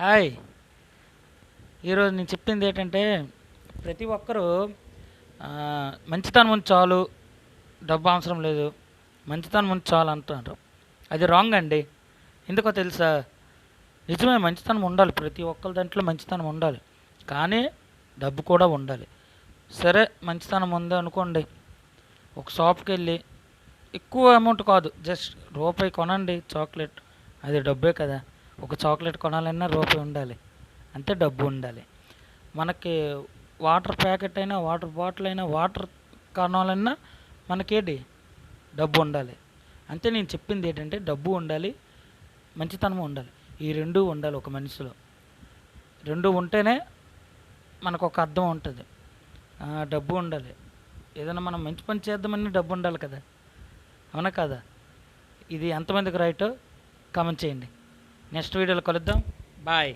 Hi. ఈరోజు నేను చెప్పింది ఏంటంటే ప్రతి ఒక్కరూ మంచితనం ఉంచి చాలు, డబ్బు అవసరం లేదు, మంచితనం ఉంచి చాలు అంటున్నారు. అది రాంగ్ అండి. ఎందుకో తెలుసా? నిజమే, మంచితనం ఉండాలి, ప్రతి ఒక్కరి దాంట్లో మంచితనం ఉండాలి, కానీ డబ్బు కూడా ఉండాలి. సరే, మంచితనం ఉంది అనుకోండి, ఒక షాప్కి వెళ్ళి ఎక్కువ అమౌంట్ కాదు, జస్ట్ రూపాయి కొనండి చాక్లెట్, అది డబ్బే కదా. ఒక చాక్లెట్ కొనాలన్నా రూపాయి ఉండాలి, అంతే, డబ్బు ఉండాలి. మనకి వాటర్ ప్యాకెట్ అయినా, వాటర్ బాటిల్ అయినా, వాటర్ కొనాలన్నా మనకేంటి, డబ్బు ఉండాలి. అంతే. నేను చెప్పింది ఏంటంటే డబ్బు ఉండాలి, మంచితనం ఉండాలి, ఈ రెండూ ఉండాలి ఒక మనిషిలో. రెండు ఉంటేనే మనకు ఒక అర్థం ఉంటుంది. డబ్బు ఉండాలి, ఏదైనా మనం మంచి పని చేద్దామని డబ్బు ఉండాలి కదా, అవునా కదా? ఇది ఎంతమందికి రైటో కామెంట్ చేయండి. నెక్స్ట్ వీడియోలో కలుద్దాం. బాయ్.